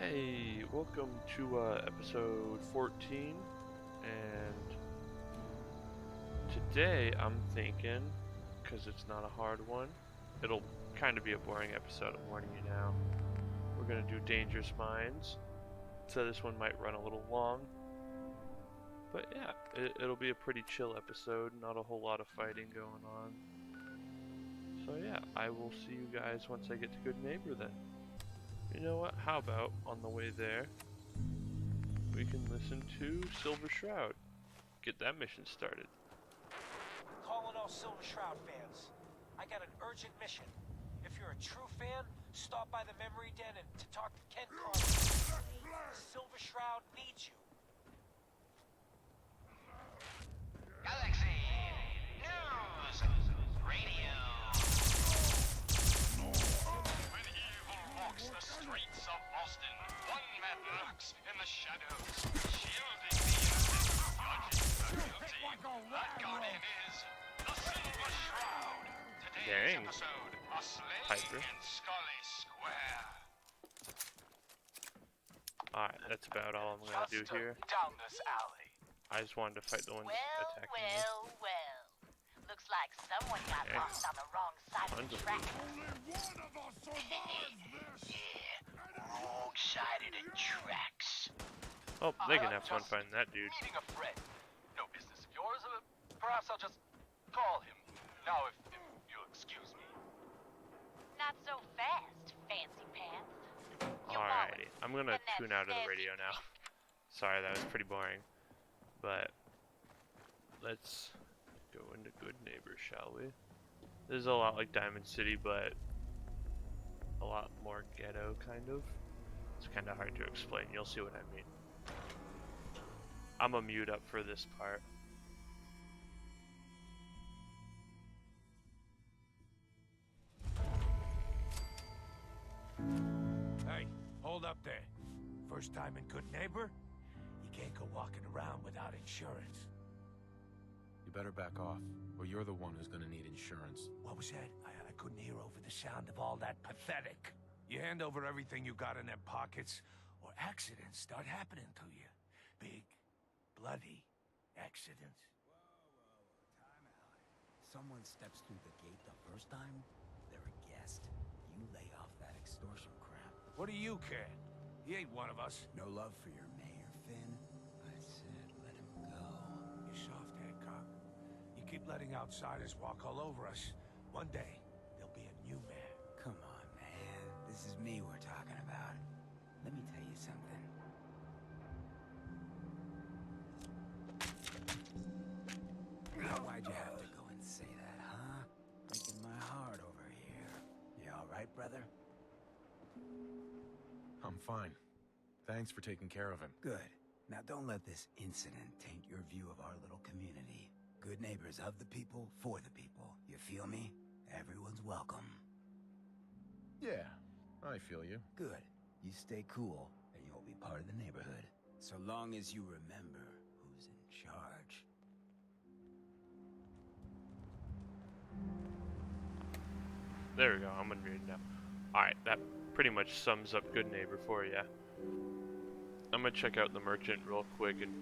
Hey, welcome to episode 14, and today I'm thinking, because it's not a hard one, it'll kind of be a boring episode, I'm warning you now. We're going to do Dangerous Minds, so this one might run a little long, but yeah, it'll be a pretty chill episode, not a whole lot of fighting going on. So yeah, I will see you guys once I get to Good Neighbor then. You know what, how about, on the way there, we can listen to Silver Shroud. Get that mission started. Calling all Silver Shroud fans. I got an urgent mission. If you're a true fan, stop by the Memory Den and to talk to Ken Carter. Silver Shroud needs you. Galaxy News Radio. When evil walks the streets of Boston, one man lurks in the shadows, shielding the innocent, judging the guilty. That guardian is the Silver Shroud. Today's Dang. episode, a slaying Piper. in Scully Square. Alright, that's about all I'm gonna do here. Down this alley. I just wanted to fight the ones attacking me. Well. Looks like someone got Okay. lost on the wrong side of Tons the of track. Wrong side of the tracks. Oh, they can have fun finding that dude. Meeting a friend. No business of yours. Perhaps I'll just call him. Now, if you'll excuse me. Not so fast, fancy pants. Your Alrighty, I'm gonna and that tune out of the fancy radio now. Sorry, that was pretty boring. But let's go into Good Neighbor, shall we? This is a lot like Diamond City, but a lot more ghetto, kind of. It's kind of hard to explain. You'll see what I mean. I'm gonna mute up for this part. Hey, hold up there. First time in Good Neighbor? You can't go walking around without insurance. You better back off, or you're the one who's gonna need insurance. What was that? I couldn't hear over the sound of all that pathetic. You hand over everything you got in them pockets, or accidents start happening to you. Big, bloody accidents. Time out. Someone steps through the gate the first time, they're a guest. You lay off that extortion crap. What do you care? He ain't one of us. No love for your mayor, Finn. I said let him go. You soft Hancock. You keep letting outsiders walk all over us. One day, there'll be a new mayor. Come on, man. This is me we're talking about. Let me tell you something. Why'd you have to go and say that, huh? Breaking my heart over here. You all right, brother? I'm fine. Thanks for taking care of him. Good. Now don't let this incident taint your view of our little community. Good neighbors of the people, for the people. You feel me? Everyone's welcome. Yeah, I feel you. Good. You stay cool, and you'll be part of the neighborhood. So long as you remember who's in charge. There we go, I'm unmuted now. Alright, that pretty much sums up Good Neighbor for you. I'm gonna check out the merchant real quick and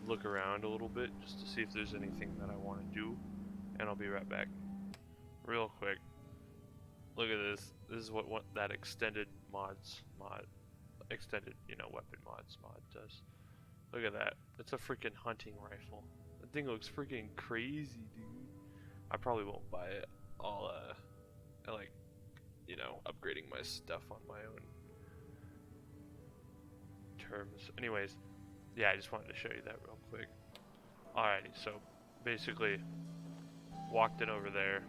look around a little bit just to see if there's anything that I want to do, and I'll be right back. Real quick. Look at this. This is what that extended extended, weapon mods mod does. Look at that. It's a freaking hunting rifle. That thing looks freaking crazy, dude. I probably won't buy it. I like, upgrading my stuff on my own terms. Anyways, yeah, I just wanted to show you that real quick. Alrighty, so basically, walked in over there.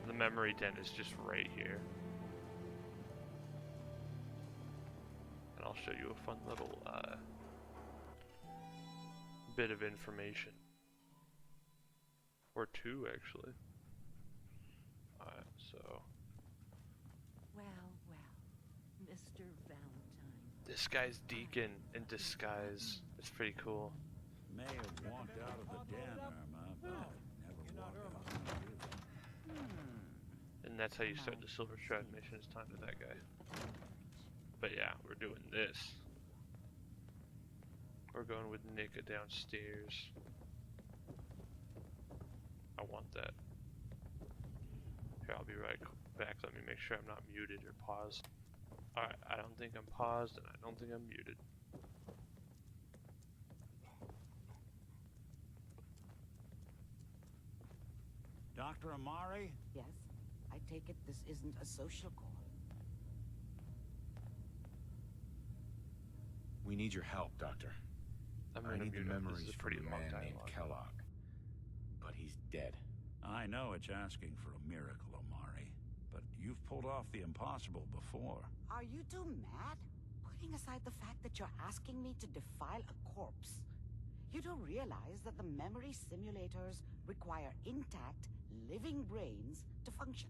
The memory den is just right here. And I'll show you a fun little bit of information. Or two, actually. Alright, so Well, Mr. Valentine. this guy's Deacon in disguise. It's pretty cool. May have walked out of the den, Irma, but never walked out of the And that's how you start the Silver Shroud mission, is talking to that guy. But yeah, we're doing this. We're going with Nika downstairs. I want that. Here, I'll be right back. Let me make sure I'm not muted or paused. Alright, I don't think I'm paused, and I don't think I'm muted. Dr. Amari? Yes? I take it this isn't a social call. We need your help, Doctor. I'm I gonna need the mute him. This memories is a from pretty a long man named dialogue. Kellogg. But he's dead. I know it's asking for a miracle, Amari, but you've pulled off the impossible before. Are you two mad? Putting aside the fact that you're asking me to defile a corpse, you don't realize that the memory simulators require intact, living brains to function.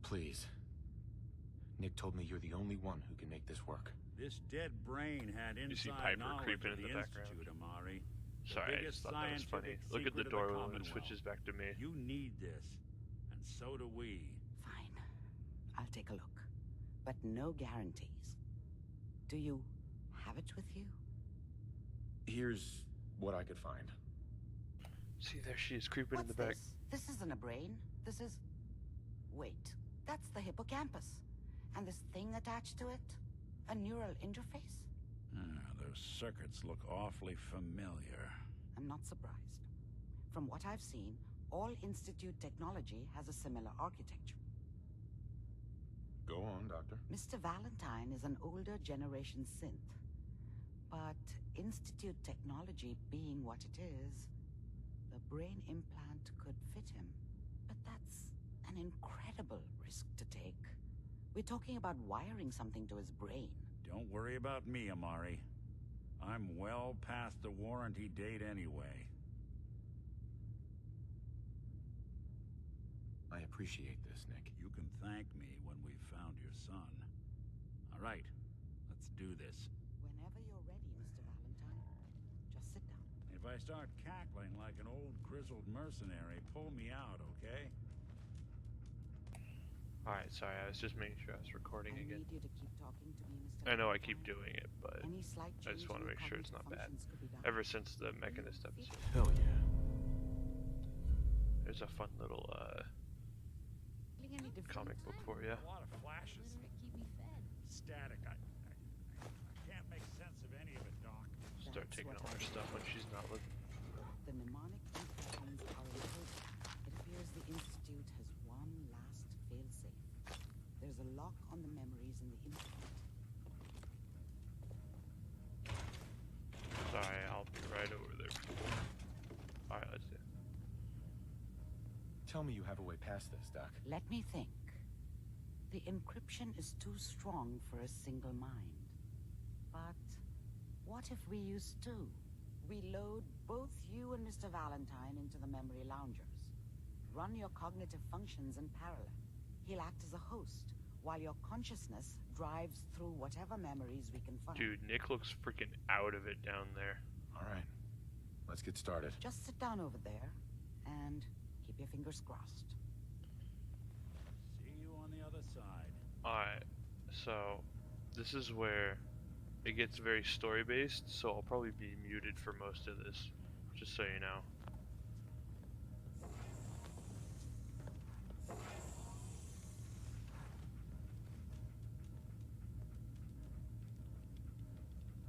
Please. Nick told me you're the only one who can make this work. This dead brain had You see inside Piper knowledge creeping of in the background. Institute, Amari. The Sorry, I biggest just thought that was funny. scientific Look at the secret of door when it Commonwealth. switches back to me. You need this, and so do we. Fine. I'll take a look. But no guarantees. Do you have it with you? Here's what I could find. See, there she is creeping in What's the back. this? This isn't a brain. This is... Wait. That's the hippocampus. And this thing attached to it? A neural interface? Those circuits look awfully familiar. I'm not surprised. From what I've seen, all Institute technology has a similar architecture. Go on, Doctor. Mr. Valentine is an older generation synth. But Institute technology being what it is, the brain implant could fit him. But that's an incredible risk to take. We're talking about wiring something to his brain. Don't worry about me, Amari. I'm well past the warranty date anyway. I appreciate this, Nick. You can thank me when we've found your son. All right, let's do this. Whenever you're ready, Mr. Valentine. Just sit down. If I start cackling like an old grizzled mercenary, pull me out, okay? Alright, sorry, I was just making sure I was recording I again. need you to keep talking to me, Mr. I know I Valentine. keep doing it, but Any slight I just change want to in make sure it's cognitive not bad. functions could be done. Ever since the Mechanist episode. Hell yeah. There's a fun little Feeling any different? comic book for you. A lot of flashes. Better keep me fed. Static. I can't make sense of any of it, Doc. Start That's taking what all her I stuff when she's not looking. The mnemonic impressions are encoded. It appears the Institute has one last failsafe. There's a lock on the memories in the implant. Sorry, I'll be right over there. Alright, let's do it. Tell me you have a way past this, Doc. Let me think. The encryption is too strong for a single mind. But what if we use two? We load both you and Mr. Valentine into the memory loungers. Run your cognitive functions in parallel. He'll act as a host, while your consciousness drives through whatever memories we can find. Dude, Nick looks freaking out of it down there. Alright. Let's get started. Just sit down over there, and keep your fingers crossed. See you on the other side. Alright, so this is where it gets very story based, so I'll probably be muted for most of this, just so you know.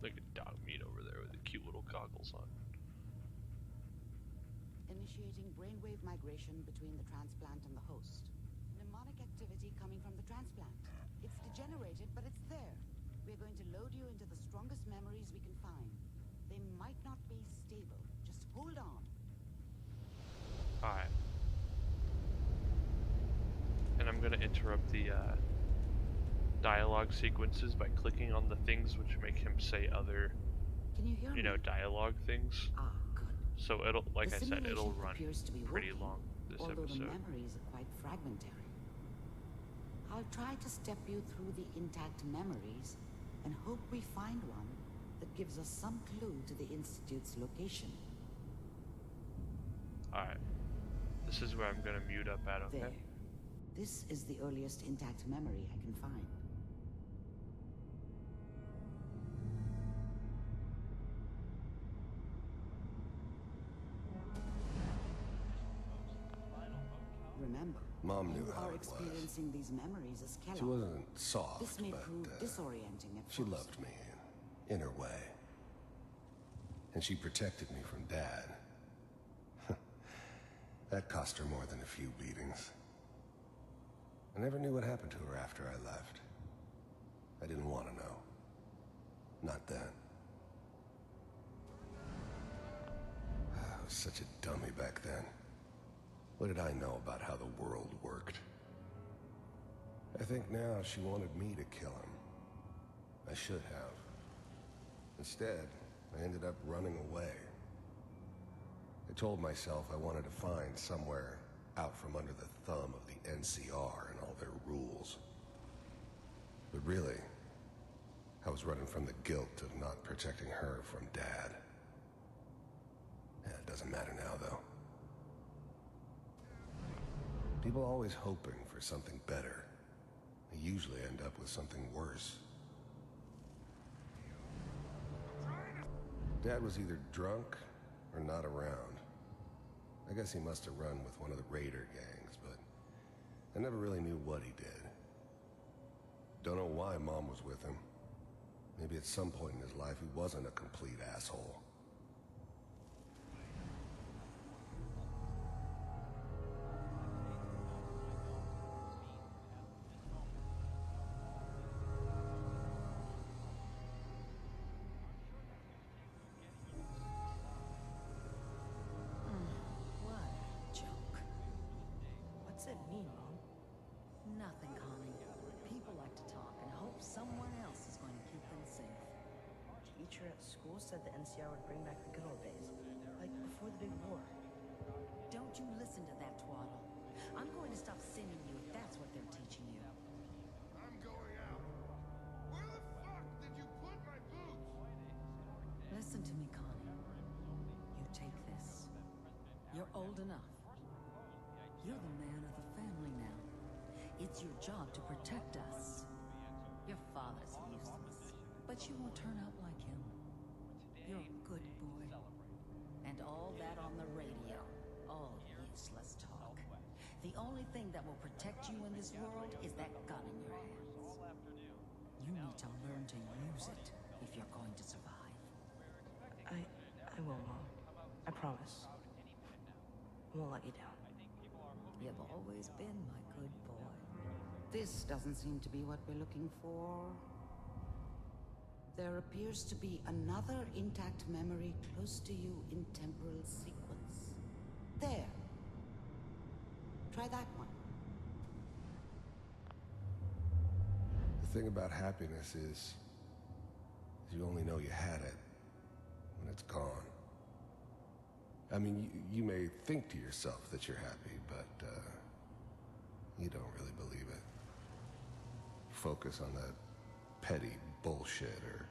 Look at dog meat over there with the cute little goggles on. Initiating brainwave migration between the transplant and the host. Mnemonic activity coming from the transplant. It's degenerated, but it's there. We're going to load you into the strongest memories we can find. They might not be stable. Just hold on. Alright. And I'm gonna interrupt the dialogue sequences by clicking on the things which make him say other, Can you hear me? dialogue things. Ah, good. So it'll, like The I said, it'll simulation run appears to be pretty working, long this although episode. the memories are quite fragmentary. I'll try to step you through the intact memories and hope we find one that gives us some clue to the Institute's location. Alright. This is where I'm gonna mute up at, okay? There. This is the earliest intact memory I can find. Remember, Mom knew you how are it was. experiencing these memories as Kellogg. She wasn't soft, This may but prove disorienting at she first. loved me in her way. And she protected me from Dad. That cost her more than a few beatings. I never knew what happened to her after I left. I didn't want to know. Not then. I was such a dummy back then. What did I know about how the world worked? I think now she wanted me to kill him. I should have. Instead, I ended up running away. I told myself I wanted to find somewhere out from under the thumb of the NCR and all their rules. But really, I was running from the guilt of not protecting her from Dad. It doesn't matter now, though. People are always hoping for something better. They usually end up with something worse. Dad was either drunk or not around. I guess he must have run with one of the raider gangs, but I never really knew what he did. Don't know why Mom was with him. Maybe at some point in his life he wasn't a complete asshole. What a joke. What's it mean, Mom? Nothing, Connie. People like to talk and hope someone else is going to keep them safe. Teacher at school said the NCR would bring back the good old days, like before the big war. Don't you listen to that twaddle. I'm going to stop singing you if that's what they're teaching you. I'm going out. Where the fuck did you put my boots? Listen to me, Connie. You take this. You're old enough. You're the man of the family now. It's your job to protect us. Your father's useless, but you won't turn out like him. You're a good boy. And all that on the radio, all useless talk. The only thing that will protect you in this world is that gun in your hands. You need to learn to use it if you're going to survive. I will, Mom. I promise. I won't let you down. You've always been my good boy. This doesn't seem to be what we're looking for. There appears to be another intact memory close to you in temporal sequence. There. Try that one. The thing about happiness is you only know you had it when it's gone. I mean, you may think to yourself that you're happy, but you don't really believe it. Focus on that petty bullshit or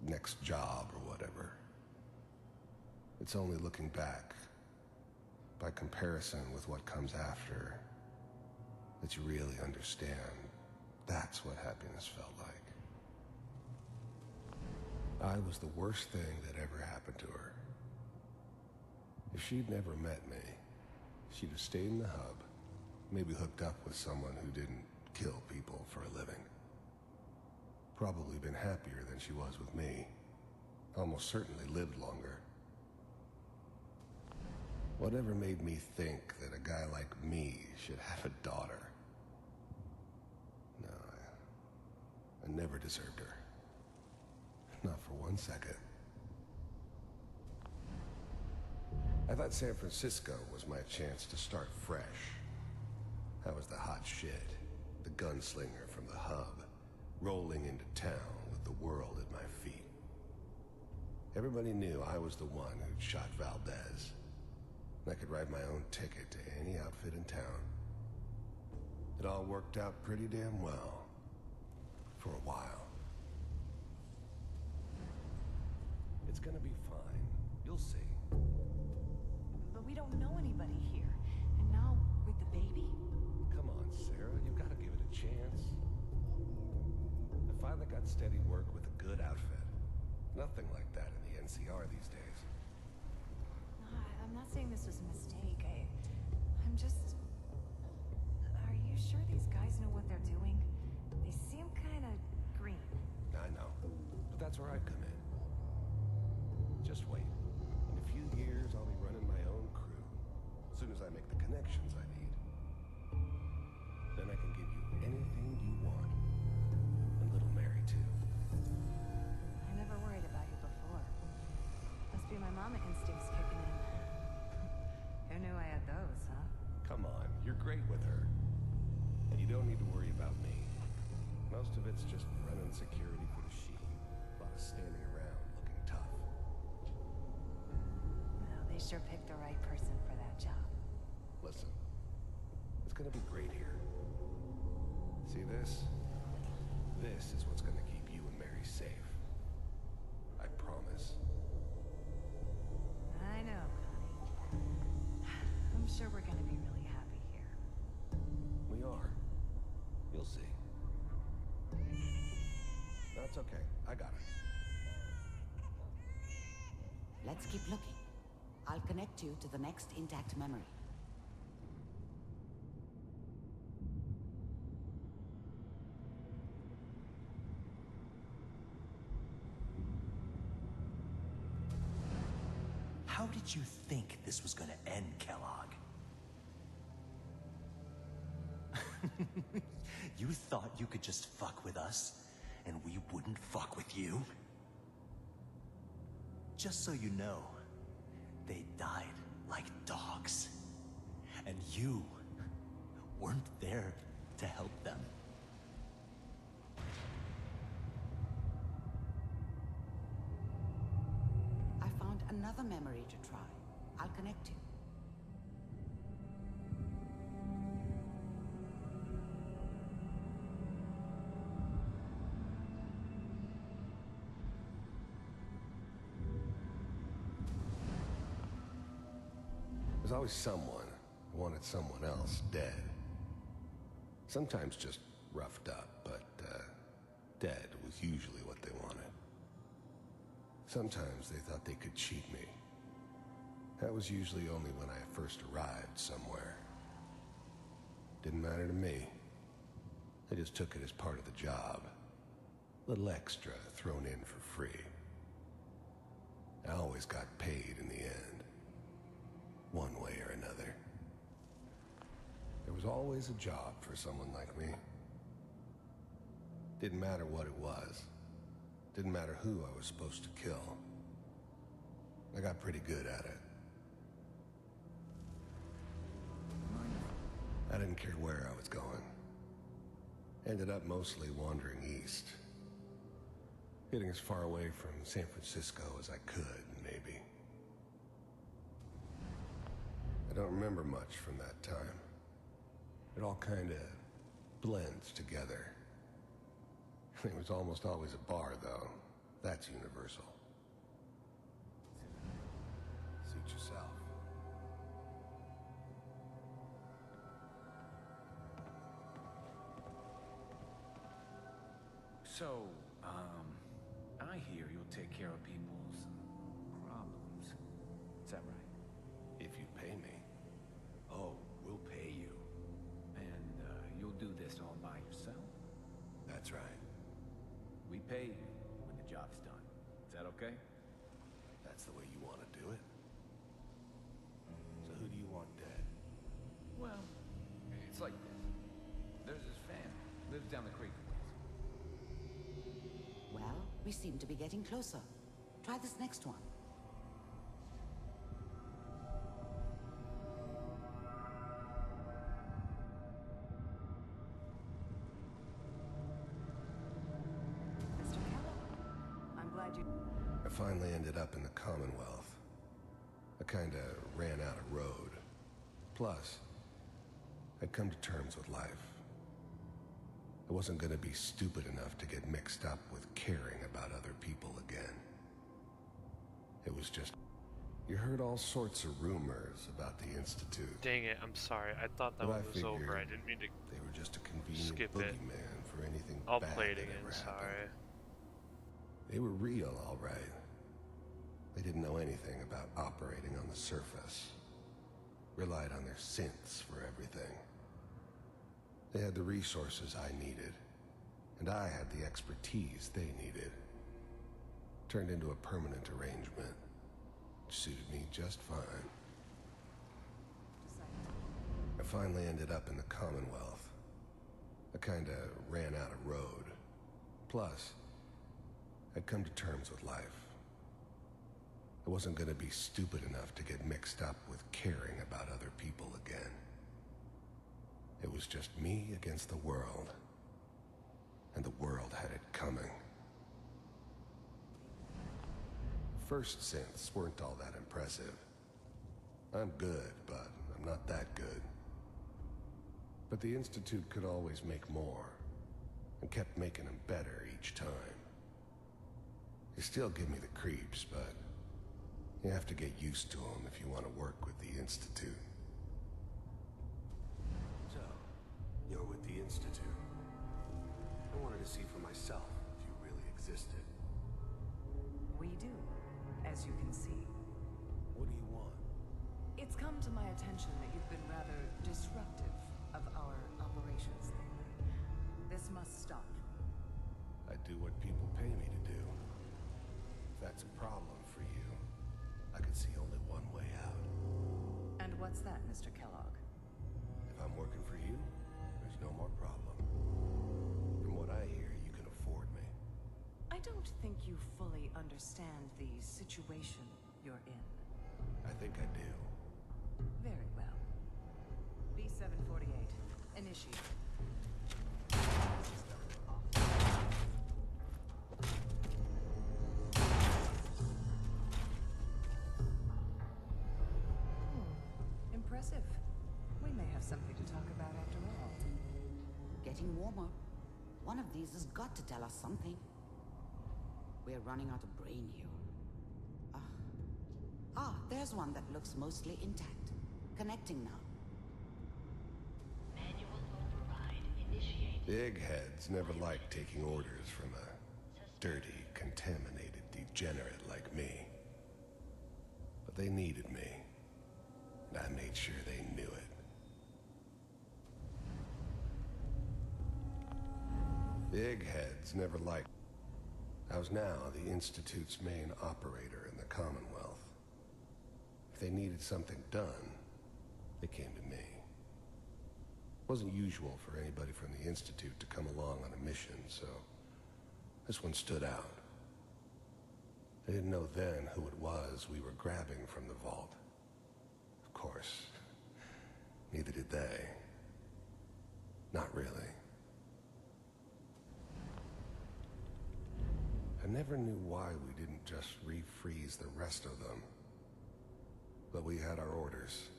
next job or whatever. It's only looking back, by comparison with what comes after, that you really understand that's what happiness felt like. I was the worst thing that ever happened to her. If she'd never met me, she'd have stayed in the hub, maybe hooked up with someone who didn't kill people for a living. Probably been happier than she was with me. Almost certainly lived longer. Whatever made me think that a guy like me should have a daughter? No, I never deserved her. Not for 1 second. I thought San Francisco was my chance to start fresh. I was the hot shit, the gunslinger from the hub, rolling into town with the world at my feet. Everybody knew I was the one who'd shot Valdez. I could write my own ticket to any outfit in town. It all worked out pretty damn well. For a while. It's gonna be fine. You'll see. But we don't know anybody here. And now, with the baby... Come chance. I finally got steady work with a good outfit. Nothing like that in the NCR these days. No, I'm not saying this was a mistake. I'm just... Are you sure these guys know what they're doing? They seem kind of green. I know, but that's where I come in. Just wait. In a few years, I'll be running my own crew. As soon as I make the connections I need. Then I can give you anything you want. And little Mary, too. I never worried about you before. Must be my mama instincts kicking in. Who knew I had those, huh? Come on, you're great with her. And you don't need to worry about me. Most of it's just running security for the sheep. A lot of standing around looking tough. Well, they sure picked the right person for that job. Listen, it's gonna be great here. See this? This is what's gonna keep you and Mary safe. I promise. I know, Connie. I'm sure we're gonna be really happy here. We are. You'll see. That's okay. I got it. Let's keep looking. I'll connect you to the next intact memory. How did you think this was gonna end, Kellogg? You thought you could just fuck with us, and we wouldn't fuck with you? Just so you know, they died like dogs. And you weren't there to help them. I found another memory to try. I'll connect you. There's always someone who wanted someone else dead. Sometimes just roughed up, but dead was usually what they wanted. Sometimes they thought they could cheat me. That was usually only when I first arrived somewhere. Didn't matter to me. They just took it as part of the job. A little extra thrown in for free. I always got paid in the end. One way or another. There was always a job for someone like me. Didn't matter what it was. Didn't matter who I was supposed to kill. I got pretty good at it. I didn't care where I was going. Ended up mostly wandering east. Getting as far away from San Francisco as I could, maybe. I don't remember much from that time. It all kind of blends together. It was almost always a bar, though. That's universal. Suit yourself. So, I hear you'll take care of people's problems. Is that right? If you pay me. Oh, we'll pay you. And, you'll do this all by yourself? That's right. We pay you when the job's done. Is that okay? That's the way you want to do it. So who do you want dead? Well, it's like this. There's this fan. Lives down the creek. Well, we seem to be getting closer. Try this next one. Mr. Kellogg, I'm glad you... I finally ended up in the Commonwealth. I kinda ran out of road. Plus, I'd come to terms with life. I wasn't gonna be stupid enough to get mixed up with caring about other people again. It was just... You heard all sorts of rumors about the Institute. Dang it, I'm sorry. I thought that But one I was over. figured I didn't mean to they were just a convenient skip it. boogeyman for anything I'll bad play it that again, ever sorry. happened. They were real, all right. They didn't know anything about operating on the surface. Relied on their synths for everything. They had the resources I needed, and I had the expertise they needed. Turned into a permanent arrangement. Suited me just fine. I finally ended up in the Commonwealth. I kinda ran out of road. Plus, I'd come to terms with life. I wasn't gonna be stupid enough to get mixed up with caring about other people again. It was just me against the world. And the world had it coming. First synths weren't all that impressive. I'm good, but I'm not that good. But the Institute could always make more, and kept making them better each time. They still give me the creeps, but you have to get used to them if you want to work with the Institute. So, you're with the Institute. I wanted to see for myself if you really existed. We do, as you can see. What do you want? It's come to my attention that you've been rather disruptive of our operations lately. This must stop. I do what people pay me to do. If that's a problem for you, I could see only one way out. And what's that, Mr. Kellogg? If I'm working for you, there's no more problem. From what I hear, you can afford me. I don't think you fully understand the situation you're in. I think I do. Very well. B-748, initiate. Impressive. We may have something to talk about after all. Getting warmer. One of these has got to tell us something. We're running out of brain here. There's one that looks mostly intact. Connecting now. Manual override initiated. The eggheads never liked taking orders from a dirty, contaminated degenerate like me. But they needed me. And I made sure they knew it. The eggheads never liked... I was now the Institute's main operator in the Commonwealth. If they needed something done, they came to me. It wasn't usual for anybody from the Institute to come along on a mission, so this one stood out. They didn't know then who it was we were grabbing from the vault. Of course, neither did they. Not really. I never knew why we didn't just refreeze the rest of them. But we had our orders.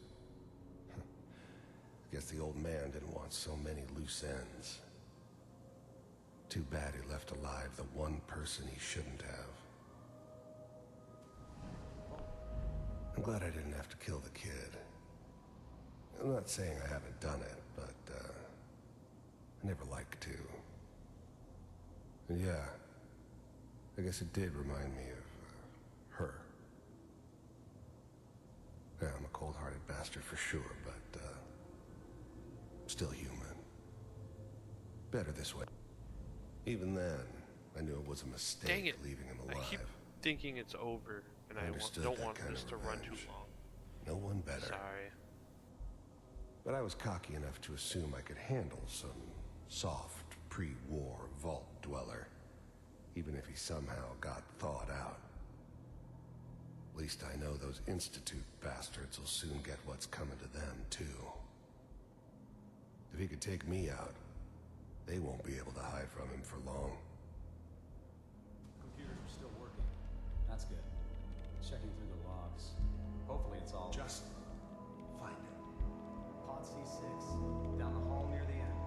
Guess the old man didn't want so many loose ends. Too bad he left alive the one person he shouldn't have. I'm glad I didn't have to kill the kid. I'm not saying I haven't done it, but I never like to. And yeah, I guess it did remind me of her. Yeah, I'm a cold-hearted bastard for sure, but still human. Better this way. Even then, I knew it was a mistake Dang it. leaving him alive. I keep thinking it's over, and I don't want this to run too long. No one better. Sorry. But I was cocky enough to assume I could handle some soft, pre-war vault dweller, even if he somehow got thawed out. At least I know those Institute bastards will soon get what's coming to them, too. If he could take me out, they won't be able to hide from him for long. Computers are still working. That's good. Checking through the logs. Hopefully it's all... Just find it. Pod C6, down the hall near the end.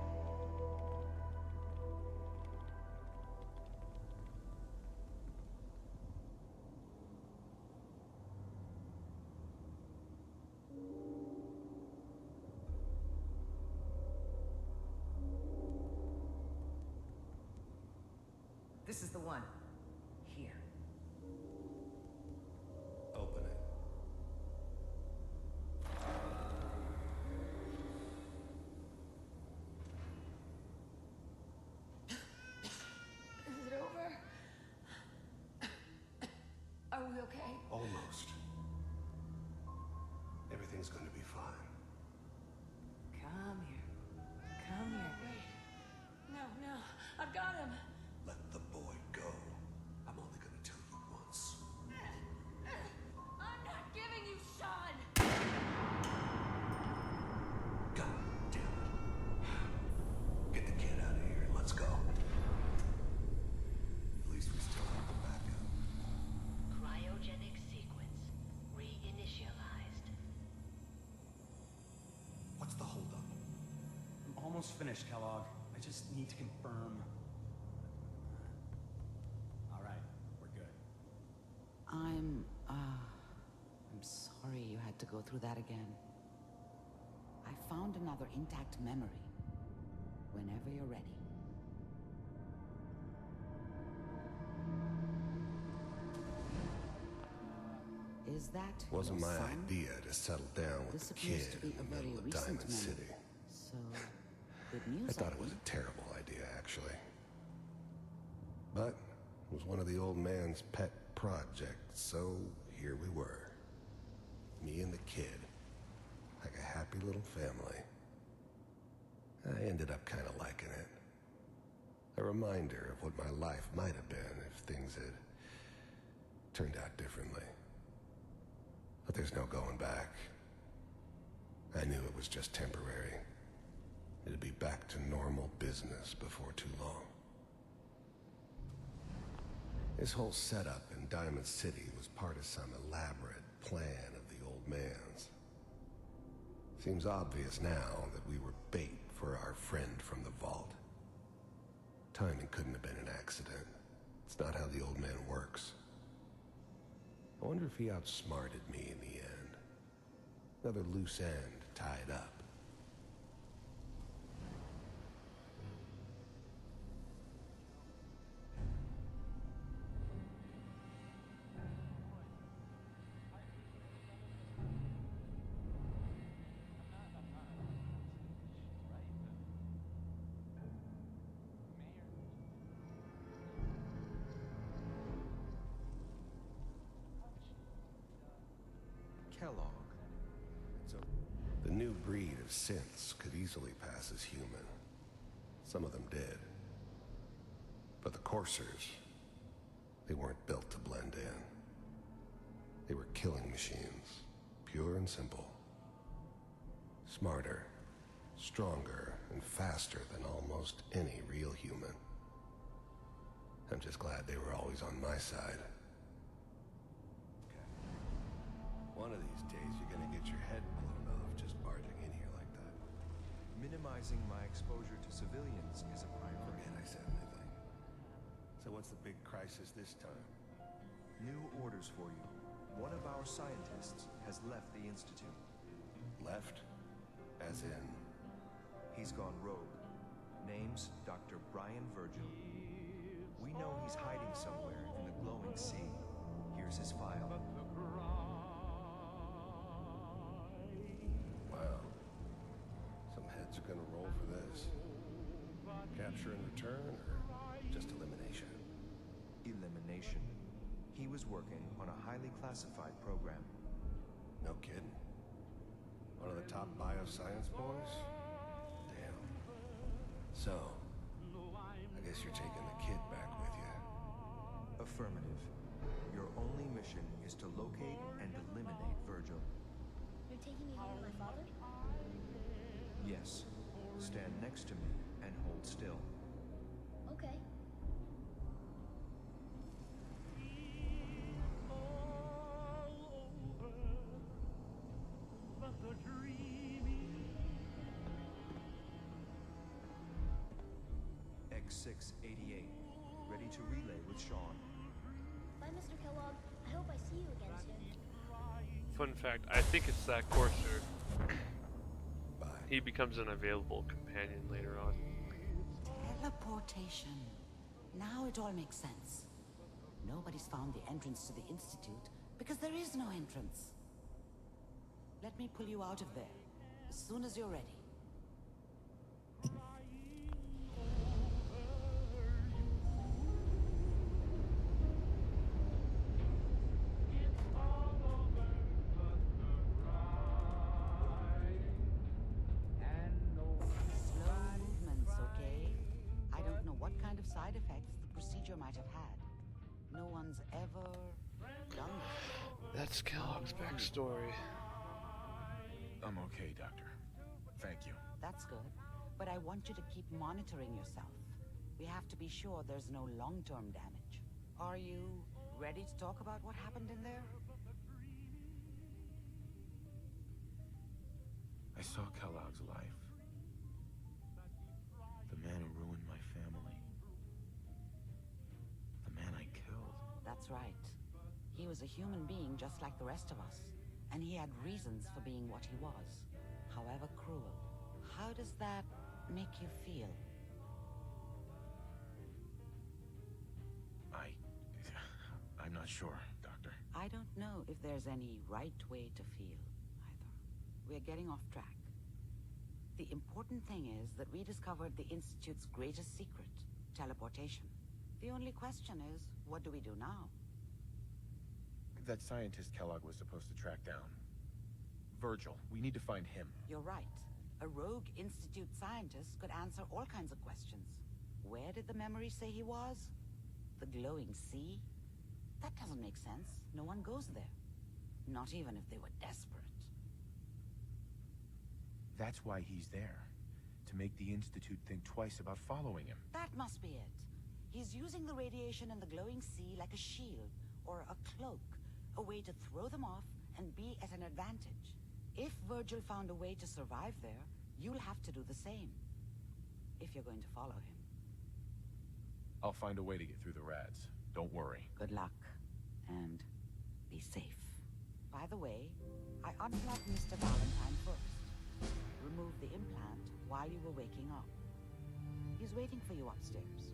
This is the one. Here. Open it. Is it over? Are we okay? Almost. Everything's going to be fine. Come here. Come here. Wait. No, no. I've got him. Let the boy go. I'm only going to tell you once. I'm not giving you Sean. God damn it. Get the kid out of here and let's go. At least we still have the backup. Cryogenic sequence reinitialized. What's the holdup? I'm almost finished, Kellogg. I just need to confirm. All right, we're good. I'm sorry you had to go through that again. I found another intact memory. Whenever you're ready. Is that Wasn't your my son? idea to settle down with This the appears kid to be in a the very middle of recent Diamond memory. City. So, good news. I thought it was a terrible idea, actually. But it was one of the old man's pet projects, so here we were. Me and the kid. Like a happy little family. I ended up kind of liking it. A reminder of what my life might have been if things had turned out differently. But there's no going back. I knew it was just temporary. It'd be back to normal business before too long. This whole setup in Diamond City was part of some elaborate plan of the old man's. Seems obvious now that we were bait for our friend from the vault. Timing couldn't have been an accident. It's not how the old man works. I wonder if he outsmarted me in the end. Another loose end tied up. Kellogg. The new breed of synths could easily pass as human. Some of them did. But the coursers, they weren't built to blend in. They were killing machines, pure and simple. Smarter, stronger, and faster than almost any real human. I'm just glad they were always on my side. One of these days, you're gonna get your head blown off just barging in here like that. Minimizing my exposure to civilians is a priority. Forget I said anything. So what's the big crisis this time? New orders for you. One of our scientists has left the Institute. Left? As in? He's gone rogue. Name's Dr. Brian Virgil. We know he's hiding somewhere in the glowing sea. Here's his file. Wow. Some heads are gonna roll for this. Capture and return, or just elimination? Elimination. He was working on a highly classified program. No kidding. One of the top bioscience boys? Damn. So, I guess you're taking the kid back with you. Affirmative. Your only mission is to locate and eliminate Virgil. You're taking me home with my father? Yes. Stand next to me and hold still. Okay. X688. Ready to relay with Sean. Bye, Mr. Kellogg. I hope I see you again soon. Fun fact, I think it's that courser. Bye. He becomes an available companion later on. Teleportation. Now it all makes sense. Nobody's found the entrance to the Institute because there is no entrance. Let me pull you out of there as soon as you're ready. Slow movements, okay? I don't know what kind of side effects the procedure might have had. No one's ever done this. That's Kellogg's backstory. I'm okay, Doctor. Thank you. That's good, but I want you to keep monitoring yourself. We have to be sure there's no long-term damage. Are you ready to talk about what happened in there? I saw Kellogg's life. The man who ruined my family. The man I killed. That's right. He was a human being just like the rest of us, and he had reasons for being what he was, however cruel. How does that make you feel? I'm not sure, Doctor. I don't know if there's any right way to feel, either. We're getting off track. The important thing is that we discovered the Institute's greatest secret, teleportation. The only question is, what do we do now? That scientist Kellogg was supposed to track down. Virgil, we need to find him. You're right. A rogue Institute scientist could answer all kinds of questions. Where did the memory say he was? The glowing sea? That doesn't make sense. No one goes there. Not even if they were desperate. That's why he's there. To make the Institute think twice about following him. That must be it. He's using the radiation in the glowing sea like a shield or a cloak, a way to throw them off and be at an advantage. If Virgil found a way to survive there, you'll have to do the same. If you're going to follow him. I'll find a way to get through the rads. Don't worry. Good luck. And be safe. By the way, I unplugged Mr. Valentine first. Removed the implant while you were waking up. He's waiting for you upstairs.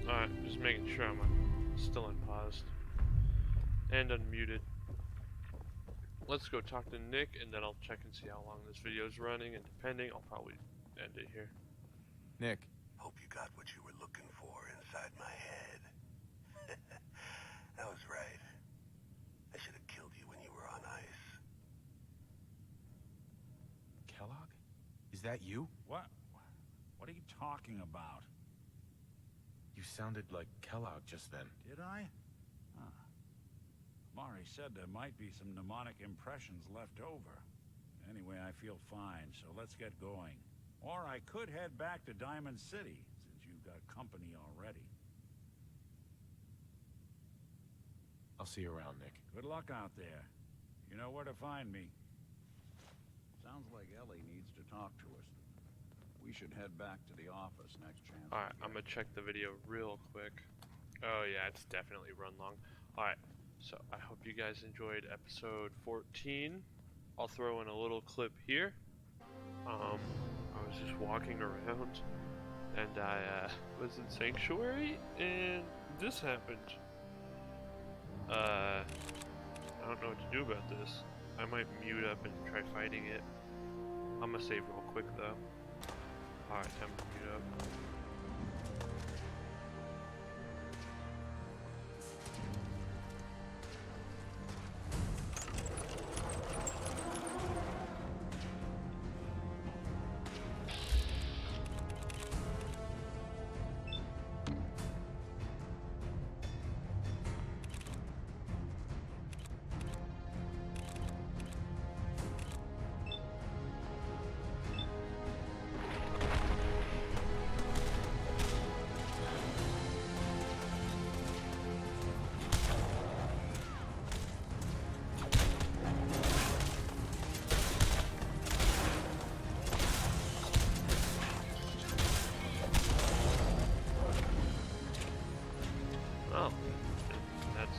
Alright, just making sure I'm still unpaused. And unmuted. Let's go talk to Nick, and then I'll check and see how long this video is running, and depending, I'll probably end it here. Nick. Hope you got what you were looking for inside my head. I was right. I should have killed you when you were on ice. Kellogg? Is that you? What? What are you talking about? You sounded like Kellogg just then. Did I? Huh. Mari said there might be some mnemonic impressions left over. Anyway, I feel fine, so let's get going. Or I could head back to Diamond City, since you've got company already. I'll see you around, Nick. Good luck out there. You know where to find me. Sounds like Ellie needs to talk to us. We should head back to the office next chance. Alright, I'm gonna check the video real quick. Oh yeah, it's definitely run long. Alright, so I hope you guys enjoyed episode 14. I'll throw in a little clip here. I was just walking around and I was in Sanctuary and this happened. I don't know what to do about this. I might mute up and try fighting it. I'm gonna save real quick though. Alright, time to mute up.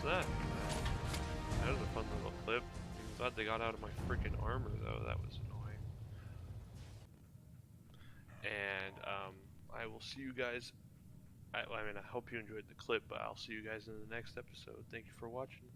That was a fun little clip. I'm glad they got out of my freaking armor though, that was annoying. And will see you guys. I mean, I hope you enjoyed the clip, but I'll see you guys in the next episode. Thank you for watching.